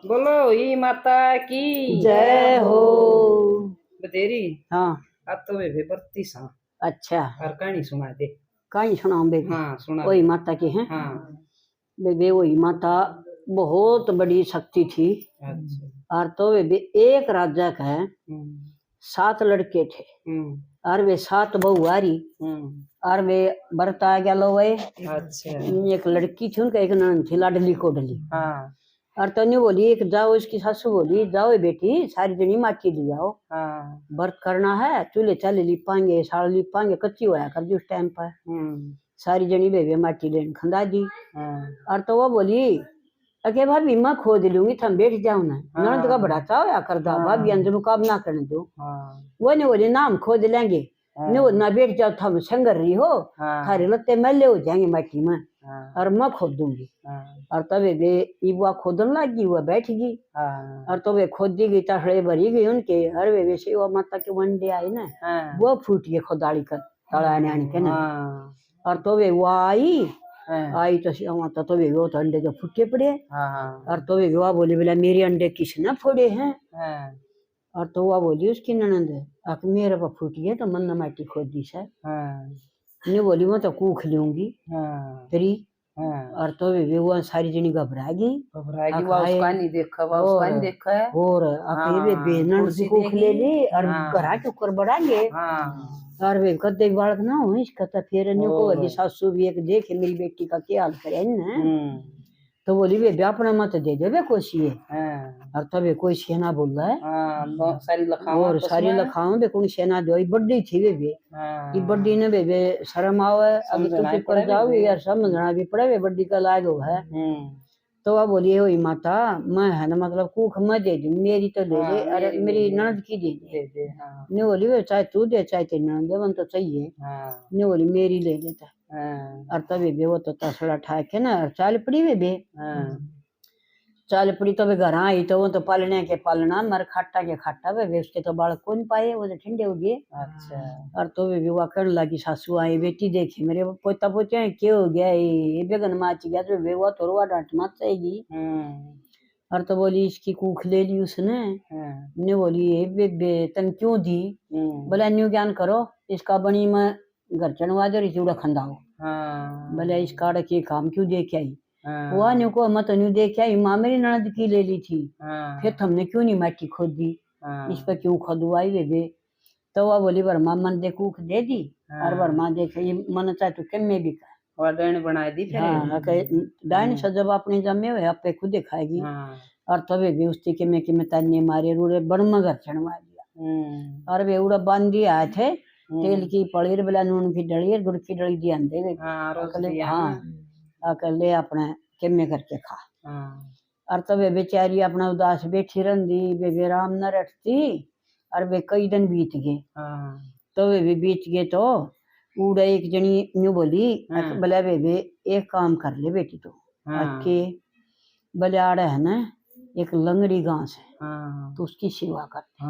बोलो ही माता की जय हो। बतेरी। हाँ अब तो वे बत्ती सा अच्छा और कहानी सुना दे। कहीं सुनाओ बेबी। हाँ सुना वही दे। माता की है। हाँ बेबी वही माता बहुत बड़ी शक्ति थी। अच्छा। और तो बेबी एक राजा का है 7 लड़के थे और वे 7 बहू आ रही और वे बरता आ गया लो वे। अच्छा। एक लड़की थी उनका एक ननद थी लाडली कोडली। हाँ और तन्यू बोली एक जाओ इसकी सासू बोली जाओ बेटी सारी जनी माटी ले आओ। हाँ व्रत करना है चूल्हे चाले लिपांगे साड़ लिपांगे कच्ची होया कर दी उस टाइम पर। सारी जनी बेबे माटी लेन खंदा दी। और तो वो बोली अके भाभी मैं खोद लूंगी थम बैठ जाओ ना। ननद का बड़ा चाव या कर दा भाभी अंदर काम ना करने दो। वो ने बोले नाम खोद लेंगे नो ना बैठ जाओ थम संगर रही हो थारे लत्ते मैले हो जाएंगे माटी में और मैं खोद दूंगी। और तबे वे इवा खोदन लगी हुआ बैठ गई। और तो वे खोदी गई तहड़े भरी गई उनके और वे वैसे वो माता के वनडे आई ना वो फूट गए खोदाड़ी कर तड़ाने आने के ना। और तो वे वो आई तो माता तो वे वो तो अंडे जो फूटे पड़े। और तो वे वो बोले बोला मेरे अंडे किसने फोड़े हैं। और तो वह बोली उसकी ननद आख मेरे पर फूट गए तो मन माटी खोद दी से। ने बोली मैं तो कूख लूंगी तेरी। और तो वे वो सारी जनी घबरा गई उसका नहीं देखा उसका नहीं देखा है और आके वे बेनन से कूख ले ली और घरा के ऊपर बढ़ांगे। और वे कदे बालक ना हो इसका तो फिर ने को वाली सासू भी एक देखे मेरी बेटी का क्या हाल करे ना। तो बोली वे अपना मत दे दे वे कोशिए। और तब कोई सेना बोल रहा है और सारी लखाओ बे कोई सेना जो बड़ी थी वे ये बड़ी ने वे शर्म आवे अभी तो चुप कर जाओ यार समझना भी पड़े वे बड़ी का लाग हो है। तो वह बोलिए वही माता मैं है ना मतलब कूख मैं दे दूं मेरी तो दे दे अरे मेरी ननद की दे दे। ने बोली वे चाहे तू दे चाहे तेरी ननद दे वन तो चाहिए। ने बोली मेरी ले लेता। और तभी बे वो तो तसड़ा ठाके ना और चाल पड़ी वे बे चाल पड़ी तो वे घर आई तो वो तो पालने के पालना मर खाटा के खाटा वे उसके तो बालक कौन पाए वो तो ठंडे हो गए। अच्छा। और तो वे विवाह करने लगी सासू आई बेटी देखी मेरे पोता पोते क्या हो गया ये बेगन माच गया तो वे वो तो रोआ डांट मत जाएगी। और तो बोली इसकी कूख ले ली उसने। ने बोली ये बेबे तन क्यों दी बोला न्यू ज्ञान करो इसका बनी मैं घर चढ़वा दो चूड़ा खंदाओ। बोले इस काड़ के काम क्यों दे के आई हुआ न्यू को मत न्यू दे के आई माँ मेरी ननद की ले ली थी फिर हमने क्यों नहीं माटी खोद दी इस पर क्यों खोदवाई बेबे। तो वह बोली वर्मा मन दे कूख दे दी और वर्मा देखे ये मन चाहे तो कम में भी का डायन बना दी फिर। हाँ डायन से जब अपने जमे हुए आपे खुद खाएगी। और तभी भी उसकी के में ताने मारे रूड़े बड़मा घर चढ़वा दिया। और वे उड़ा बांध दिया आए थे तेल की पड़ीर बेला नून की डली गुड़ की डली दी आंदे हाँ अकले अपने केमे करके खा। और तबे बेचारी अपना उदास बैठी रही वे राम न रटती और वे कई दिन बीत गए। तो वे भी बीत गए तो उड़ा एक जनी न्यू बोली बोले बेबे एक काम कर ले बेटी तो के बोले आड़े है ना एक लंगड़ी घास है तो उसकी सेवा करते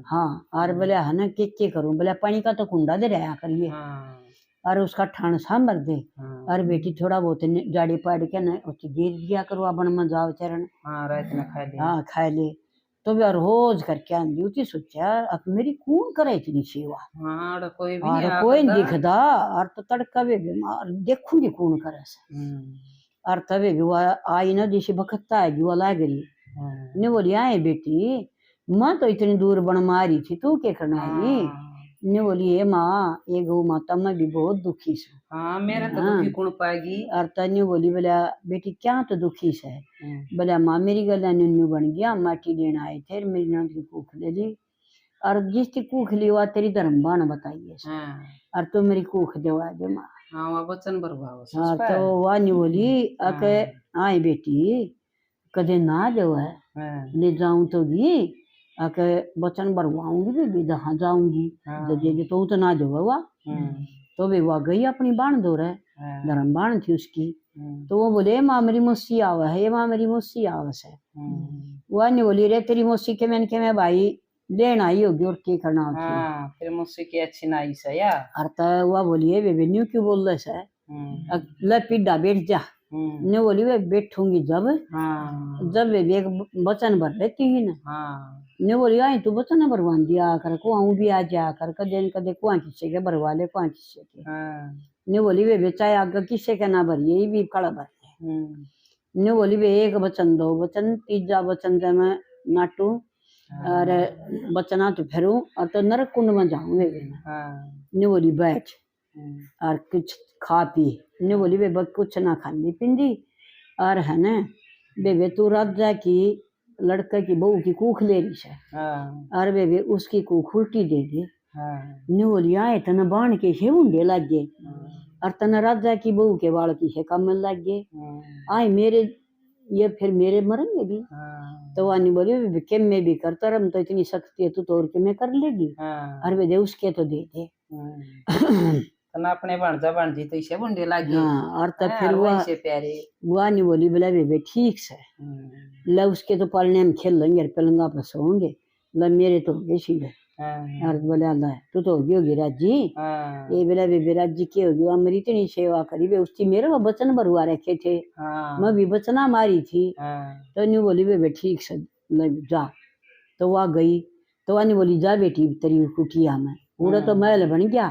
हाँ और बोले है ना के करूं बोले पानी का तो कुंडा दे रहा करिए और उसका ठाण सांभर दे। और बेटी थोड़ा बहुत जाड़ी पाड़ के ना उसकी गिर दिया करो अपन में जाओ चरण हाँ खा ले तो वे रोज करके आंदी उठी सोचा अब मेरी कौन करे इतनी सेवा कोई नहीं दिखदा और तो तड़का भी बीमार देखूंगी कौन करे से। और तभी भी आई ना जैसे बखत्ता है जुआ लाग रही ने बोली आए बेटी माँ तो इतनी दूर बन मारी थी तू क्या करना है ने बोली ये माँ ये गौ माता मैं भी बहुत दुखी से। हाँ मेरा तो दुखी कौन पाएगी। और तन्यू बोली बोला बेटी क्या तो दुखी से बोला माँ मेरी गला न्यू बन गया माटी लेना आए थे मेरी नंद की कूख ले ली और जिसकी कूख ली हुआ तेरी धर्मबान बताइए और तू मेरी कूख देवा दे माँ। हाँ वचन बरवाओ हाँ तो वह नहीं बोली अके आए बेटी कदे ना जो है ले जाऊं तो भी आके वचन भरवाऊंगी भी दहा जाऊंगी तो ना जो हुआ। तो वे वह गई अपनी बाण दो रहे धर्म बाण थी उसकी। तो वो बोले माँ मेरी मुस्सी आवा है ये माँ मेरी मुस्सी आवस है। वह नहीं बोली रे तेरी मुस्सी के मैं भाई लेना ही होगी और क्या करना होती फिर मुस्सी की अच्छी नाई से यार। और तो वह बोलिए वे न्यू क्यों बोल रहे से ले पिड्डा बैठ जा ने बोली वे बैठूंगी जब वे एक बचन भर लेती ही ना। हाँ ने बोली आई तू बचन भरवान दिया कर को आऊं भी आ जा कर कदे न कदे कुआ किस्से के भरवा ले कुआ किस्से के। हाँ ने बोली वे बेचाए आगे किस्से के ना भरिए भी कड़ा भर ले। ने बोली वे एक बचन दो बचन तीजा बचन जब मैं नाटू और बचना तो फिरूं और तो नरक कुंड में जाऊं वे। ने बोली बैठ और कुछ खा पी। ने बोली वे कुछ ना खानी पिंदी और है ना बे तू राजा की लड़के की बहू की कूख ले रही है और वे उसकी कूख उल्टी दे दे। ने बोली आए तना बाण के हे उंडे लग गए और तना राजा की बहू के बाल की है कम लग गए आए मेरे ये फिर मेरे मरेंगे भी। तो वानी बोली के मैं भी करता रम तो इतनी शक्ति है तू तोड़ के मैं कर लेगी और वे दे उसके तो दे दे। तना अपने भांजा भांजी तो इसे बुंडे लागे। हाँ और तब फिर वो नहीं बोली बोला वे ठीक से ला उसके तो पालने में खेल लेंगे पलंगा पर सोएंगे ला मेरे तो होगे सीधे। और बोले अल्लाह तू तो होगी राजी ये बोला वे राजी के होगी मेरी इतनी सेवा करी वे उसकी मेरे वो बचन भरवा रखे थे मैं भी बचना मारी थी। तो नहीं बोली वे ठीक से जा। तो वह गई तो वह नहीं बोली जा बेटी तेरी कुटिया में पूरा तो महल बन गया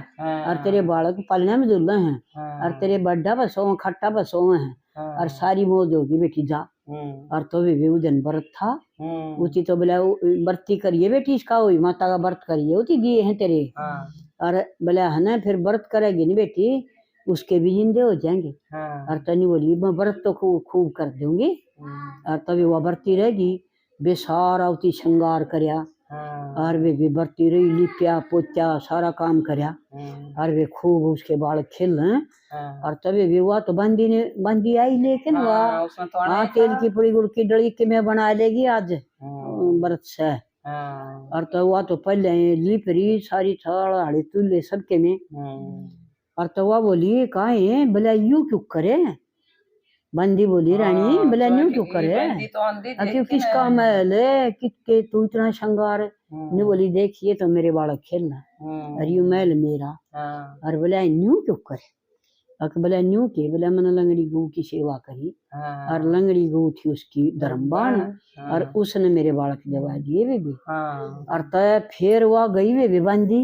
और तेरे बालक पालने में दुल्ला है और तेरे बड्डा बसो खट्टा बसो है और सारी मौज होगी बेटी जा। और तो भी उदन व्रत था उसी तो बोला व्रती करिए बेटी इसका हुई माता का व्रत करिए उसी दिए हैं तेरे और बोला है ना फिर व्रत करेगी नहीं बेटी उसके भी जिंदे हो जाएंगे। और तनी बोली मैं व्रत तो खूब कर दूंगी और तभी वह व्रती रहेगी बे सारा उसी श्रृंगार करया और वे बरती रही लिप्या पोत्या सारा काम करया और वे खूब उसके बाल खिल और तभी भी हुआ तो बंदी आई लेकिन वह तेल की पुड़ी गुड़ की डली के में बना लेगी आज व्रत से। और तो हुआ तो पहले लिप रही सारी थाल हाड़ी तुल्ले सबके में और तो वह बोली कहा है बोला यू क्यों करे बंदी बोली रानी बोला न्यू क्यों करे क्यों किसका महल है किसके तू इतना श्रृंगार ने बोली देखिए तो मेरे बालक खेलना और यू महल मेरा और बोला न्यू क्यों करे बोला न्यू के बोला मैंने लंगड़ी गऊ की सेवा करी और लंगड़ी गऊ थी उसकी धर्मबाण और उसने मेरे बालक जवा दिए वे भी। और तय फिर वह गई वे भी बंदी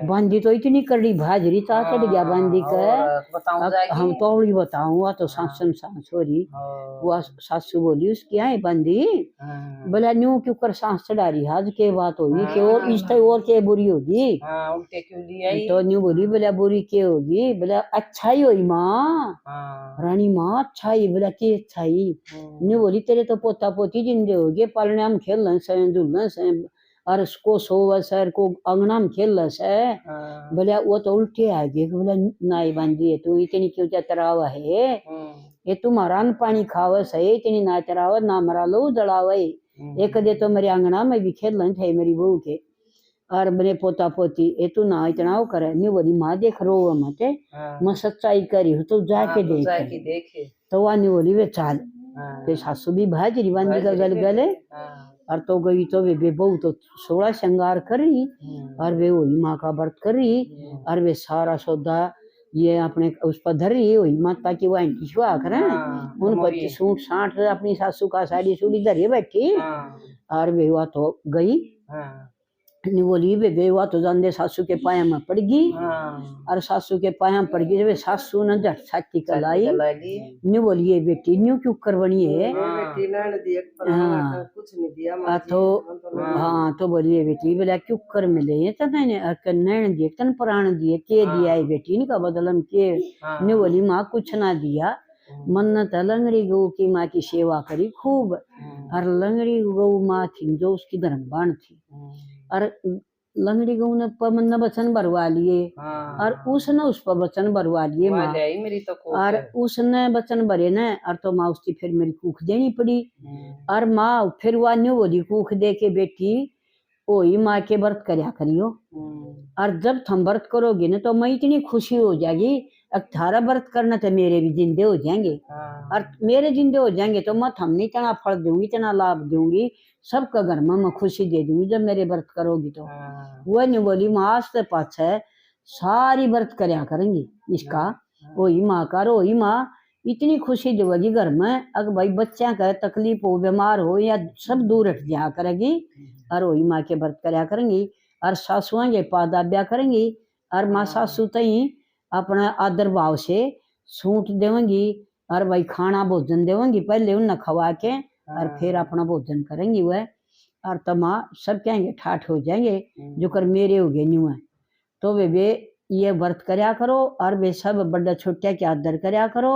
बंदी तो इतनी कड़ी भाजरी ता चढ़ गया बंदी का हम तो बताऊँ वह तो सांस हो रही वह सासू बोली उसकी आई बंदी बोला न्यू क्यों कर सांस चढ़ा रही आज के बात होगी कि और इस और के बुरी होगी तो न्यू बोली बोला बुरी के होगी बोला अच्छा ही हुई माँ रानी माँ अच्छा ही बोला की अच्छा ही न्यू बोली तेरे तो पोता पोती जिंदे हो गए पालने हम खेल से झूलने से और उसको सोवस है को अंगना में खेल से बोला वो तो उल्टे आ गए बोला नाई बांधी है तू इतनी क्यों चतरावा है ये तुम्हारा पानी खावस है इतनी ना चरावा ना मरा लो जड़ावा एक दे तो मेरे अंगना में भी खेल थे मेरी बहू के और मेरे पोता पोती ये तू ना इतना वो करे नहीं बोली माँ देख रो मत मैं सच्चाई करी हूँ तो जाके देखे तो वह नहीं बोली वे चाल फिर सासू भी भाजरी बंदी का गल गले और तो गई तो वे बहू तो 16 श्रृंगार कर रही और वे वही माँ का व्रत कर रही और वे सारा सौदा ये अपने उस पर धर रही हुई माता की वाइन विश्वा करें उन पर सूट साठ अपनी सासू का साड़ी सूड़ी धरी बैठी और वे हुआ तो गई नहीं बोली वे बेवा तो जान दे सासू के पाया में पड़ गई और सासू के पाया में पड़ गई जब सासू ने झट छाती कलाई नहीं बोलिए बेटी न्यू क्यों करवनी है तो हाँ तो बोलिए बेटी बोला क्यों कर मिले तो नैन दिए तन प्राण दिए के दिया है बेटी इनका बदलम के नहीं बोली माँ कुछ ना दिया मन्नत लंगड़ी गऊ की माँ की सेवा करी खूब और लंगड़ी गऊ माँ थी जो उसकी धर्मबाण थी और लंगड़ी गऊ ने पमन वचन भरवा लिए और उसने उस पर वचन भरवा लिए माँ और उसने वचन भरे न और तो माँ उसकी फिर मेरी कूख देनी पड़ी और माँ फिर वह न्यू बोली कूख दे के बेटी वही माँ के व्रत करया करियो और जब तुम व्रत करोगे ना तो मैं इतनी खुशी हो जाएगी अठारह व्रत करना तो मेरे भी जिंदे हो जाएंगे और मेरे जिंदे हो जाएंगे तो मैं थमने इतना फल दूंगी इतना लाभ दूंगी सबका घर में मैं खुशी दे दूंगी जब मेरे व्रत करोगी तो वो नहीं बोली माँ आज से पाछे सारी व्रत करया करेंगी इसका वही माँ का वही माँ इतनी खुशी देगी घर में। अगर भाई बच्चा का तकलीफ हो, बीमार हो या सब दूर हट जा करेगी और वही माँ के व्रत करया करेंगी और सासुआ के पादाब्या करेंगी और माँ सासू तई अपना आदर भाव से सूट देवेंगी और भाई खाना भोजन देवेंगी पहले उन्हें खवा के और फिर अपना भोजन करेंगी वह और तमा सब कहेंगे ठाठ हो जाएंगे जो कर मेरे हो गए न्यू है। तो वे ये व्रत करया करो और वे सब बड़ा छोटा के आदर करया करो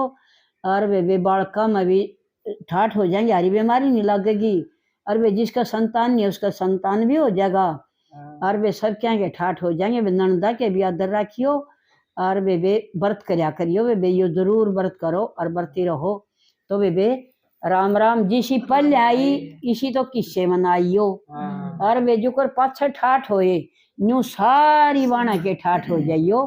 और वे बालका में भी ठाठ हो जाएंगे, हरी बीमारी नहीं लगेगी और वे जिसका संतान नहीं है उसका संतान भी हो जाएगा और वे सब कहेंगे ठाठ हो जाएंगे। वे नंदा के भी आदर रखियो और वे व्रत करया करियो। वे यो जरूर व्रत करो और व्रती रहो। तो वे राम राम जिसी पल आई इसी तो किस्से मनाइयो और वे जो कर पाछे ठाठ होए न्यू सारी वाणा के ठाठ हो जाइयो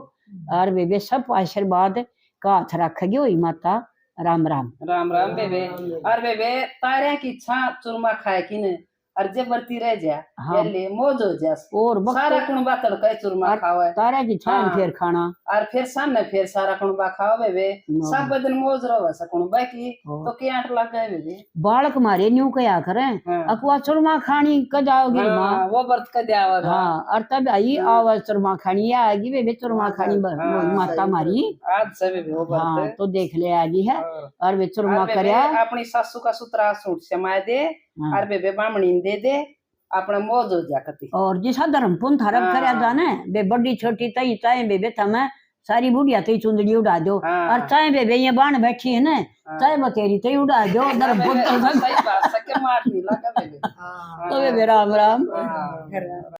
और वे सब आशीर्वाद का हाथ रखेगी वही माता। राम राम राम राम बेबे। और बेबे तारे की छा चूरमा खाए कि ने और जब बरती रह जा हाँ। ले मौज हो जा और सारा कुणबा तड़का चूरमा खावे तारे की छान हाँ। फिर खाना और फिर सामने फिर सारा कुणबा खाओ बेबे सब बदन मौज रहो सा कुणबा की तो क्या आट लग गए बेबे। बालक मारे न्यू कया करें हाँ। अकुआ चूरमा खानी कद आओगी हाँ, माँ वो व्रत कद आवेगा। हाँ और तब आई आवाज चूरमा खानी आएगी वे चूरमा खानी माता मारी आज से बेबे वो व्रत हाँ तो देख ले आगी है और वे चूरमा और करया बेबे अपनी सासू का सुतरा सूट समाये दे और बेबे बामणी दे दे अपना मौज हो जाती। और जिसा धर्म पुन थरप करया जाने बे बड़ी छोटी तई चाहे बेबे थमे सारी बुढ़िया तई चुंदड़ी उड़ा दो और चाहे बेबे ये बाण बैठी है ना चाहे बतेरी तई उड़ा दो धर्म पुन सही बात सके मार नहीं लगा बेबे। तो बेबे राम राम।